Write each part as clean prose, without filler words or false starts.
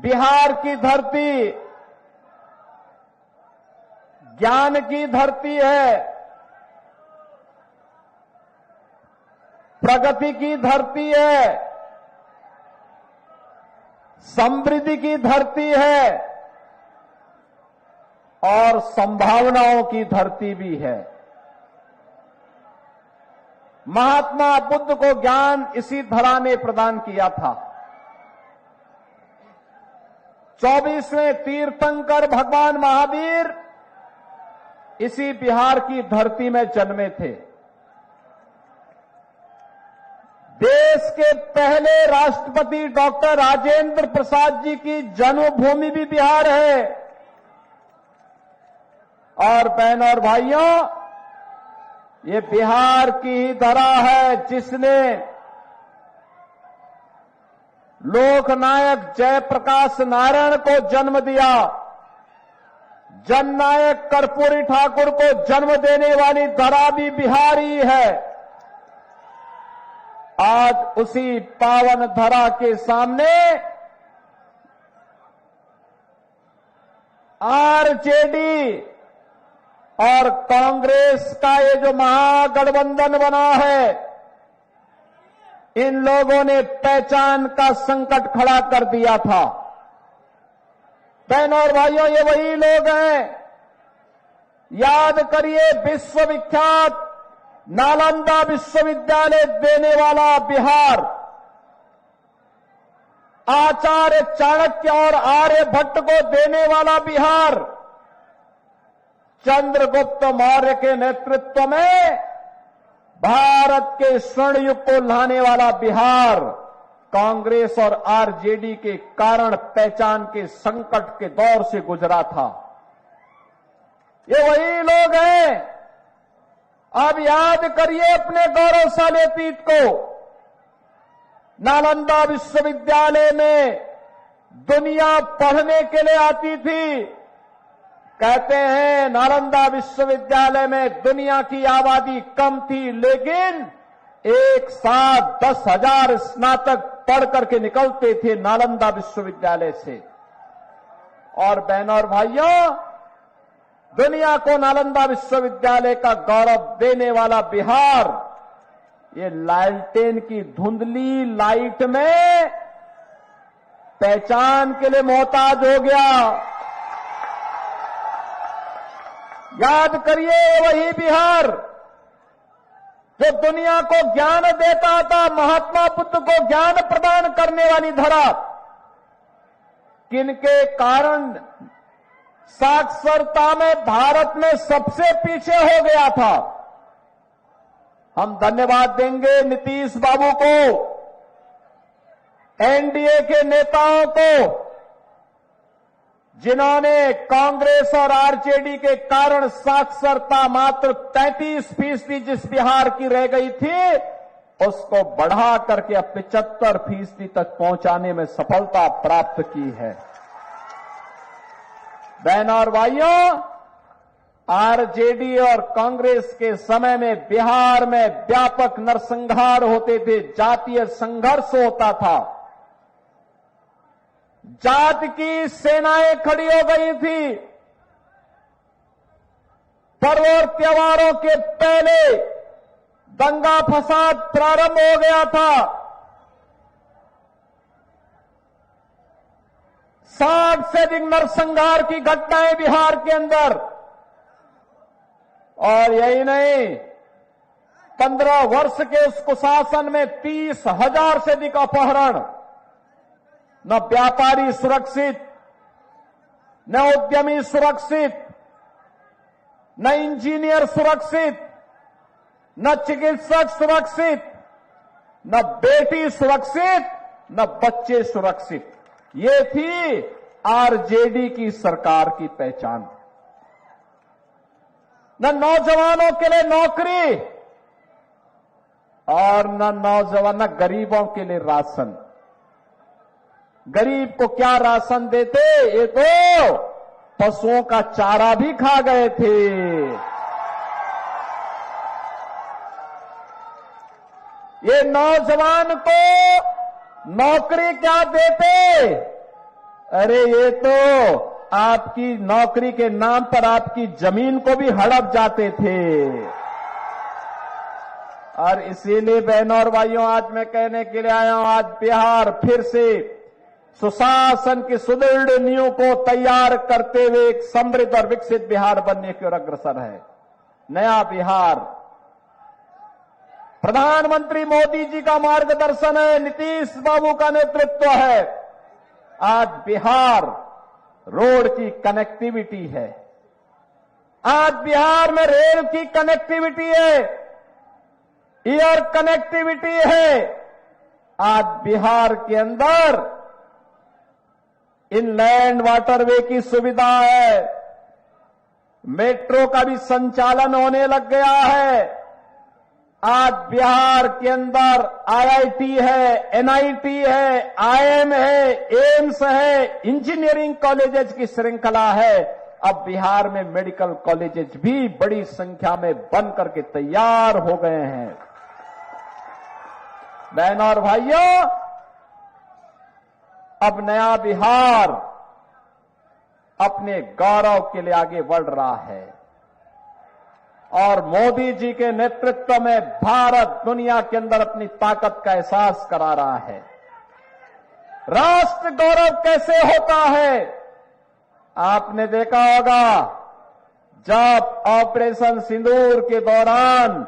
बिहार की धरती ज्ञान की धरती है, प्रगति की धरती है, समृद्धि की धरती है और संभावनाओं की धरती भी है। महात्मा बुद्ध को ज्ञान इसी धरा ने प्रदान किया था। 24वें तीर्थंकर भगवान महावीर इसी बिहार की धरती में जन्मे थे। देश के पहले राष्ट्रपति डॉक्टर राजेंद्र प्रसाद जी की जन्मभूमि भी बिहार है। और बहनों और भाइयों, ये बिहार की ही धरा है जिसने लोकनायक जयप्रकाश नारायण को जन्म दिया। जननायक कर्पूरी ठाकुर को जन्म देने वाली धरा भी बिहार ही है। आज उसी पावन धरा के सामने आरजेडी और कांग्रेस का ये जो महागठबंधन बना है, इन लोगों ने पहचान का संकट खड़ा कर दिया था। बहनों और भाइयों, ये वही लोग हैं, याद करिए, विश्वविख्यात नालंदा विश्वविद्यालय देने वाला बिहार, आचार्य चाणक्य और आर्यभट्ट को देने वाला बिहार, चंद्रगुप्त मौर्य के नेतृत्व में भारत के स्वर्ण युग को लाने वाला बिहार, कांग्रेस और आरजेडी के कारण पहचान के संकट के दौर से गुजरा था। ये वही लोग हैं। अब याद करिए अपने गौरवशाली अतीत को। नालंदा विश्वविद्यालय में दुनिया पढ़ने के लिए आती थी। कहते हैं नालंदा विश्वविद्यालय में दुनिया की आबादी कम थी, लेकिन एक साथ 10,000 स्नातक पढ़ करके निकलते थे नालंदा विश्वविद्यालय से। और बहनों और भाइयों, दुनिया को नालंदा विश्वविद्यालय का गौरव देने वाला बिहार, ये लालटेन की धुंधली लाइट में पहचान के लिए मोहताज हो गया। याद करिए, वही बिहार जो दुनिया को ज्ञान देता था, महात्मा बुद्ध को ज्ञान प्रदान करने वाली धरा, किनके कारण साक्षरता में भारत में सबसे पीछे हो गया था। हम धन्यवाद देंगे नीतीश बाबू को, एनडीए के नेताओं को, जिन्होंने कांग्रेस और आरजेडी के कारण साक्षरता मात्र 33% जिस बिहार की रह गई थी, उसको बढ़ा करके अब 75% तक पहुंचाने में सफलता प्राप्त की है। बहनों और भाइयों, आरजेडी और कांग्रेस के समय में बिहार में व्यापक नरसंहार होते थे, जातीय संघर्ष होता था, जाति की सेनाएं खड़ी हो गई थी। पर्व और त्योहारों के पहले दंगा फसाद प्रारंभ हो गया था। 60 से अधिक नरसंहार की घटनाएं बिहार के अंदर। और यही नहीं, 15 वर्ष के उस कुशासन में 30,000 से अधिक अपहरण। न व्यापारी सुरक्षित, न उद्यमी सुरक्षित, न इंजीनियर सुरक्षित, न चिकित्सक सुरक्षित, न बेटी सुरक्षित, न बच्चे सुरक्षित। ये थी आरजेडी की सरकार की पहचान। न नौजवानों के लिए नौकरी और न गरीबों के लिए राशन। गरीब को क्या राशन देते, ये तो पशुओं का चारा भी खा गए थे। ये नौजवान को नौकरी क्या देते, अरे ये तो आपकी नौकरी के नाम पर आपकी जमीन को भी हड़प जाते थे। और इसीलिए बहनों और भाइयों, आज मैं कहने के लिए आया हूं, आज बिहार फिर से सुशासन की सुदृढ़ नींव को तैयार करते हुए एक समृद्ध और विकसित बिहार बनने की ओर अग्रसर है। नया बिहार प्रधानमंत्री मोदी जी का मार्गदर्शन है, नीतीश बाबू का नेतृत्व है। आज बिहार रोड की कनेक्टिविटी है, आज बिहार में रेल की कनेक्टिविटी है, एयर कनेक्टिविटी है। आज बिहार के अंदर इनलैंड वाटरवे की सुविधा है, मेट्रो का भी संचालन होने लग गया है। आज बिहार के अंदर आईआईटी है, एनआईटी है, आईएम है, एम्स है, इंजीनियरिंग कॉलेजेस की श्रृंखला है। अब बिहार में मेडिकल कॉलेजेस भी बड़ी संख्या में बन करके तैयार हो गए हैं। बहनों और भाइयों, अब नया बिहार अपने गौरव के लिए आगे बढ़ रहा है और मोदी जी के नेतृत्व में भारत दुनिया के अंदर अपनी ताकत का एहसास करा रहा है। राष्ट्र गौरव कैसे होता है? आपने देखा होगा, जब ऑपरेशन सिंदूर के दौरान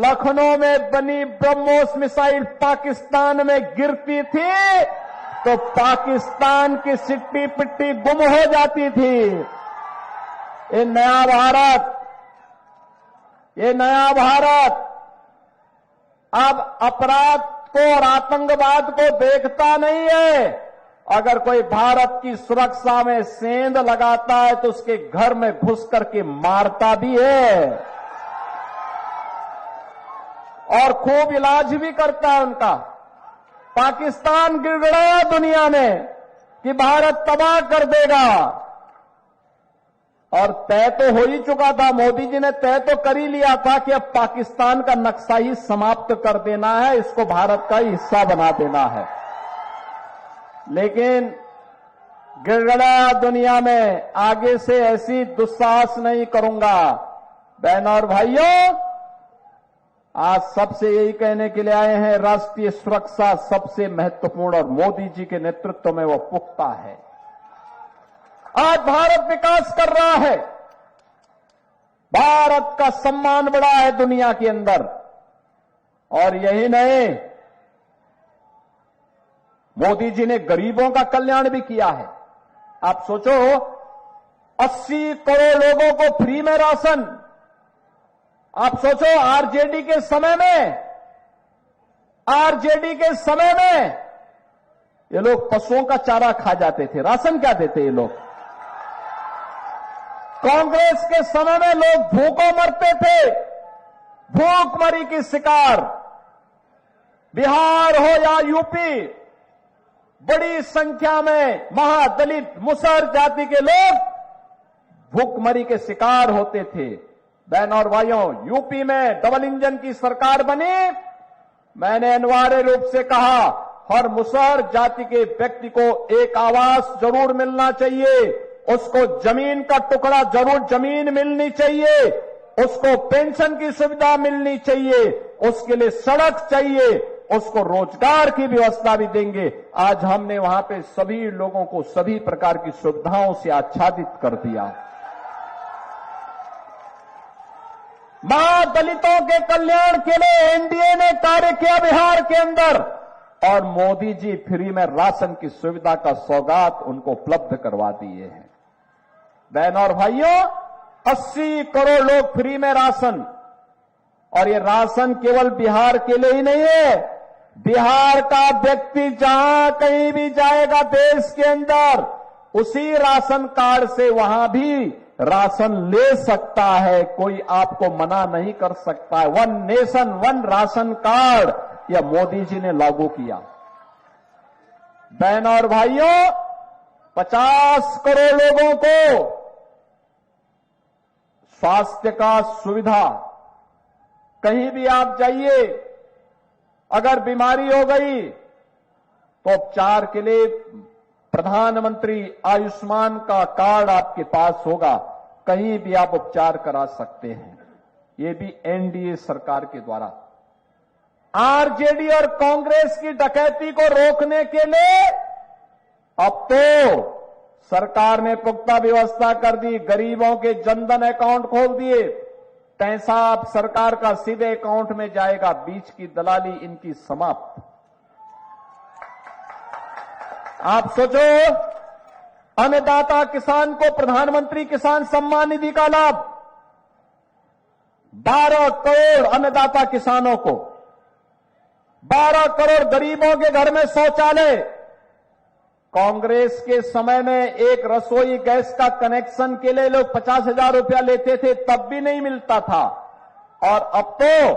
लखनऊ में बनी ब्रह्मोस मिसाइल पाकिस्तान में गिरती थी तो पाकिस्तान की सिट्टी पिट्टी गुम हो जाती थी। ये नया भारत अब अपराध को और आतंकवाद को देखता नहीं है। अगर कोई भारत की सुरक्षा में सेंध लगाता है तो उसके घर में घुस करके मारता भी है और खूब इलाज भी करता है उनका। पाकिस्तान गिड़गिड़ाया दुनिया में कि भारत तबाह कर देगा, और तय तो हो ही चुका था। मोदी जी ने तय तो कर ही लिया था कि अब पाकिस्तान का नक्शा ही समाप्त कर देना है, इसको भारत का ही हिस्सा बना देना है। लेकिन गिड़गिड़ाया दुनिया में आगे से ऐसी दुस्साहस नहीं करूंगा। बहनों और भाइयों, आज सबसे यही कहने के लिए आए हैं, राष्ट्रीय सुरक्षा सबसे महत्वपूर्ण और मोदी जी के नेतृत्व में वो पुख्ता है। आज भारत विकास कर रहा है, भारत का सम्मान बढ़ा है दुनिया के अंदर। और यही नहीं, मोदी जी ने गरीबों का कल्याण भी किया है। आप सोचो, 80 करोड़ लोगों को फ्री में राशन। आप सोचो, आरजेडी के समय में ये लोग पशुओं का चारा खा जाते थे, राशन क्या देते ये लोग? कांग्रेस के समय में लोग भूखों मरते थे, भूखमरी की शिकार। बिहार हो या यूपी, बड़ी संख्या में महादलित मुसहर जाति के लोग भूखमरी के शिकार होते थे। बहनों और भाइयों, यूपी में डबल इंजन की सरकार बनी। मैंने अनिवार्य रूप से कहा, हर मुसहर जाति के व्यक्ति को एक आवास जरूर मिलना चाहिए, उसको जमीन का टुकड़ा जरूर जमीन मिलनी चाहिए, उसको पेंशन की सुविधा मिलनी चाहिए, उसके लिए सड़क चाहिए, उसको रोजगार की व्यवस्था भी देंगे। आज हमने वहां पे सभी लोगों को सभी प्रकार की सुविधाओं से आच्छादित कर दिया। दलितों के कल्याण के लिए एनडीए ने कार्य किया बिहार के अंदर, और मोदी जी फ्री में राशन की सुविधा का सौगात उनको उपलब्ध करवा दिए हैं। बहनों और भाइयों, 80 करोड़ लोग फ्री में राशन, और ये राशन केवल बिहार के लिए ही नहीं है। बिहार का व्यक्ति जहां कहीं भी जाएगा देश के अंदर, उसी राशन कार्ड से वहां भी राशन ले सकता है, कोई आपको मना नहीं कर सकता है। 1 नेशन 1 राशन कार्ड यह मोदी जी ने लागू किया। बहनों और भाइयों, 50 करोड़ लोगों को स्वास्थ्य का सुविधा, कहीं भी आप जाइए, अगर बीमारी हो गई तो उपचार के लिए प्रधानमंत्री आयुष्मान का कार्ड आपके पास होगा, कहीं भी आप उपचार करा सकते हैं। ये भी एनडीए सरकार के द्वारा। आरजेडी और कांग्रेस की डकैती को रोकने के लिए अब तो सरकार ने पुख्ता व्यवस्था कर दी। गरीबों के जनधन अकाउंट खोल दिए, पैसा अब सरकार का सीधे अकाउंट में जाएगा। बीच की दलाली इनकी समाप्त। आप सोचो, अन्नदाता किसान को प्रधानमंत्री किसान सम्मान निधि का लाभ, 12 करोड़ अन्नदाता किसानों को, 12 करोड़ गरीबों के घर में शौचालय। कांग्रेस के समय में एक रसोई गैस का कनेक्शन के लिए लोग 50,000 रुपया लेते थे, तब भी नहीं मिलता था। और अब तो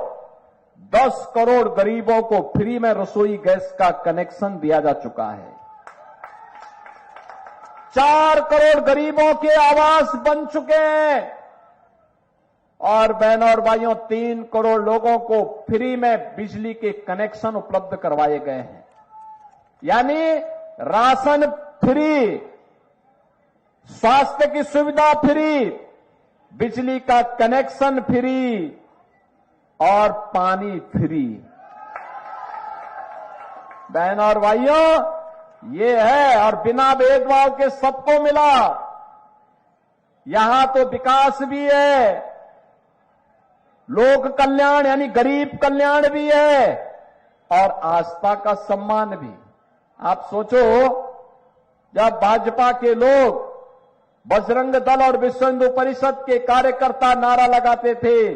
10 करोड़ गरीबों को फ्री में रसोई गैस का कनेक्शन दिया जा चुका है। 4 करोड़ गरीबों के आवास बन चुके हैं। और बहनों और भाइयों, 3 करोड़ लोगों को फ्री में बिजली के कनेक्शन उपलब्ध करवाए गए हैं। यानी राशन फ्री, स्वास्थ्य की सुविधा फ्री, बिजली का कनेक्शन फ्री और पानी फ्री। बहनों और भाइयों, ये है, और बिना भेदभाव के सबको मिला। यहां तो विकास भी है, लोक कल्याण यानी गरीब कल्याण भी है, और आस्था का सम्मान भी। आप सोचो, जब भाजपा के लोग, बजरंग दल और विश्व हिंदू परिषद के कार्यकर्ता नारा लगाते थे,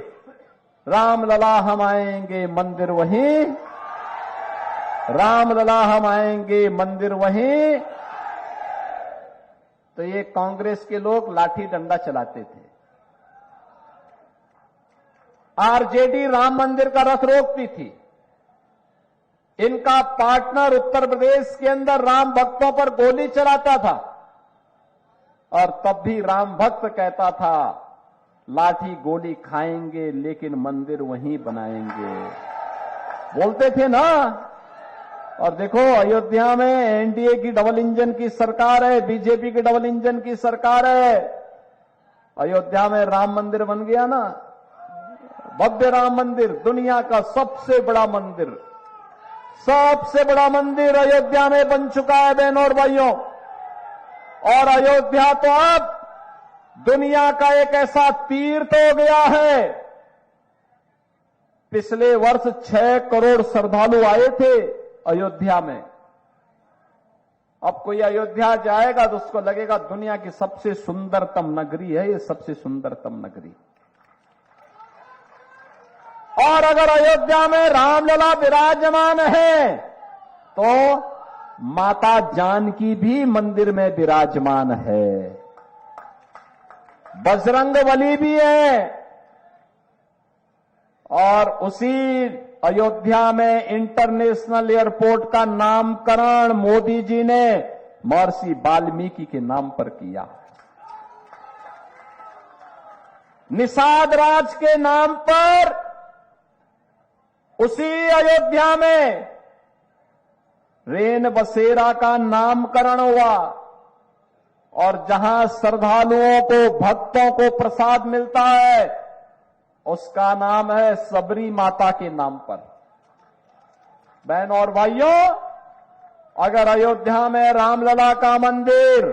रामलला हम आएंगे मंदिर वहीं, रामलला हम आएंगे मंदिर वहीं, तो ये कांग्रेस के लोग लाठी डंडा चलाते थे। आरजेडी राम मंदिर का रथ रोकती थी। इनका पार्टनर उत्तर प्रदेश के अंदर राम भक्तों पर गोली चलाता था, और तब भी राम भक्त कहता था, लाठी गोली खाएंगे लेकिन मंदिर वहीं बनाएंगे। बोलते थे ना। और देखो, अयोध्या में एनडीए की डबल इंजन की सरकार है, बीजेपी की डबल इंजन की सरकार है। अयोध्या में राम मंदिर बन गया ना, भव्य राम मंदिर, दुनिया का सबसे बड़ा मंदिर, सबसे बड़ा मंदिर अयोध्या में बन चुका है बहनों और भाइयों। और अयोध्या तो अब दुनिया का एक ऐसा तीर्थ हो गया है। पिछले वर्ष 6 करोड़ श्रद्धालु आए थे अयोध्या में। अब कोई अयोध्या जाएगा तो उसको लगेगा दुनिया की सबसे सुंदरतम नगरी है ये, सबसे सुंदरतम नगरी। और अगर अयोध्या में रामलला विराजमान है तो माता जानकी भी मंदिर में विराजमान है, बजरंगबली भी है। और उसी अयोध्या में इंटरनेशनल एयरपोर्ट का नामकरण मोदी जी ने महर्षि वाल्मीकि के नाम पर किया। निषाद राज के नाम पर उसी अयोध्या में रेन बसेरा का नामकरण हुआ। और जहां श्रद्धालुओं को, भक्तों को प्रसाद मिलता है, उसका नाम है सबरी माता के नाम पर। बहनों और भाइयों, अगर अयोध्या में रामलला का मंदिर,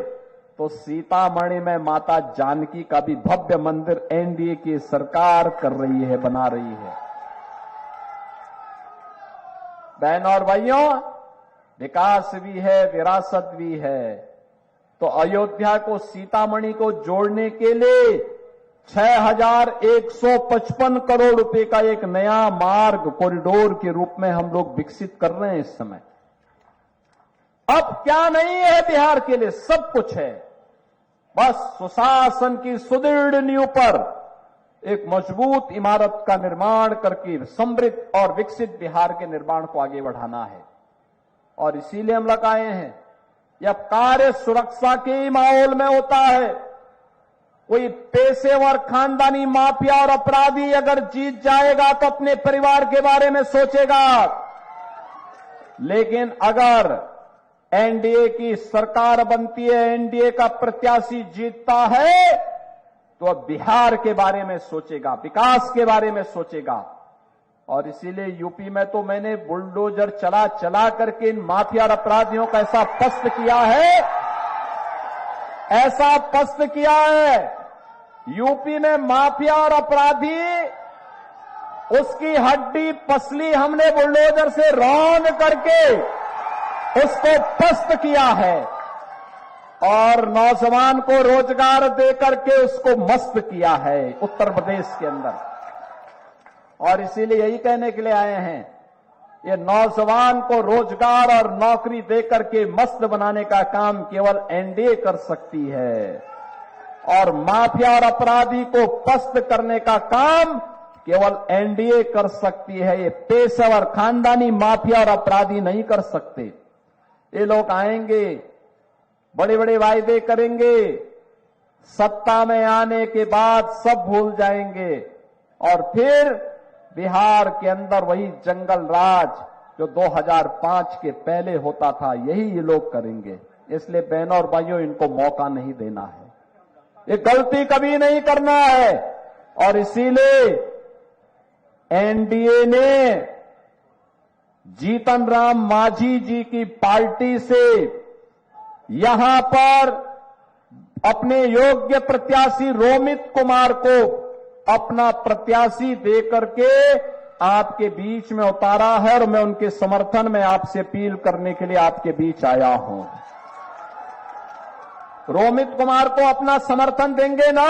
तो सीतामढ़ी में माता जानकी का भी भव्य मंदिर एनडीए की सरकार कर रही है, बना रही है। बहनों और भाइयों, विकास भी है, विरासत भी है। तो अयोध्या को, सीतामढ़ी को जोड़ने के लिए 6,155 करोड़ रुपए का एक नया मार्ग कॉरिडोर के रूप में हम लोग विकसित कर रहे हैं इस समय। अब क्या नहीं है बिहार के लिए, सब कुछ है। बस सुशासन की सुदृढ़ नींव पर एक मजबूत इमारत का निर्माण करके समृद्ध और विकसित बिहार के निर्माण को आगे बढ़ाना है। और इसीलिए हम लोग आए हैं। यह कार्य सुरक्षा के ही माहौल में होता है। कोई पेशेवर खानदानी माफिया और अपराधी अगर जीत जाएगा तो अपने परिवार के बारे में सोचेगा, लेकिन अगर एनडीए की सरकार बनती है, एनडीए का प्रत्याशी जीतता है, तो अब बिहार के बारे में सोचेगा, विकास के बारे में सोचेगा। और इसीलिए यूपी में तो मैंने बुलडोजर चला चला करके इन माफिया और अपराधियों का ऐसा पस्त किया है, ऐसा पस्त किया है। यूपी में माफिया और अपराधी, उसकी हड्डी पसली हमने बुलडोजर से रौंद करके उसको पस्त किया है और नौजवान को रोजगार देकर के उसको मस्त किया है उत्तर प्रदेश के अंदर। और इसीलिए यही कहने के लिए आए हैं, ये नौजवान को रोजगार और नौकरी देकर के मस्त बनाने का काम केवल एनडीए कर सकती है और माफिया और अपराधी को पस्त करने का काम केवल एनडीए कर सकती है। ये पेशेवर खानदानी माफिया और अपराधी नहीं कर सकते। ये लोग आएंगे, बड़े बड़े वायदे करेंगे, सत्ता में आने के बाद सब भूल जाएंगे और फिर बिहार के अंदर वही जंगल राज जो 2005 के पहले होता था, यही ये लोग करेंगे। इसलिए बहनों और भाइयों, इनको मौका नहीं देना है, ये गलती कभी नहीं करना है। और इसीलिए एनडीए ने जीतन राम मांझी जी की पार्टी से यहां पर अपने योग्य प्रत्याशी रोमित कुमार को अपना प्रत्याशी देकर के आपके बीच में उतारा है और मैं उनके समर्थन में आपसे अपील करने के लिए आपके बीच आया हूं। रोमित कुमार को अपना समर्थन देंगे ना?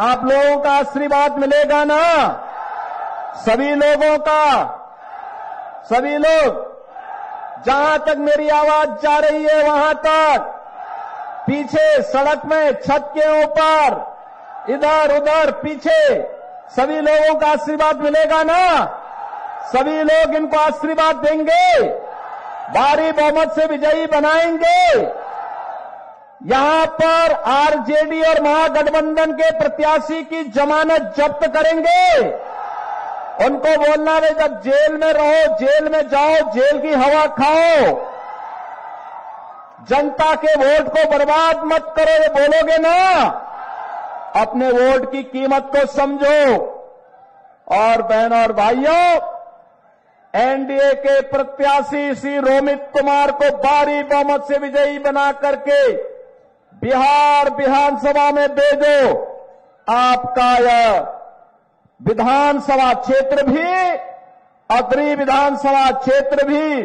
आप लोगों का आशीर्वाद मिलेगा ना? सभी लोगों का, सभी लोग, जहां तक मेरी आवाज जा रही है वहां तक, पीछे सड़क में, छत के ऊपर, इधर उधर, पीछे, सभी लोगों का आशीर्वाद मिलेगा ना? सभी लोग इनको आशीर्वाद देंगे, भारी बहुमत से विजयी बनाएंगे। यहां पर आरजेडी और महागठबंधन के प्रत्याशी की जमानत जब्त करेंगे। उनको बोलना है, जब जेल में रहो, जेल में जाओ, जेल की हवा खाओ, जनता के वोट को बर्बाद मत करो, ये बोलोगे ना? अपने वोट की कीमत को समझो। और बहनों और भाइयों, एनडीए के प्रत्याशी श्री रोमित कुमार को भारी बहुमत से विजयी बना करके बिहार विधानसभा में भेजो। आपका यह विधानसभा क्षेत्र भी, अग्रणी विधानसभा क्षेत्र भी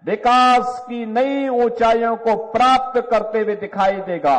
विकास की नई ऊंचाइयों को प्राप्त करते हुए दिखाई देगा।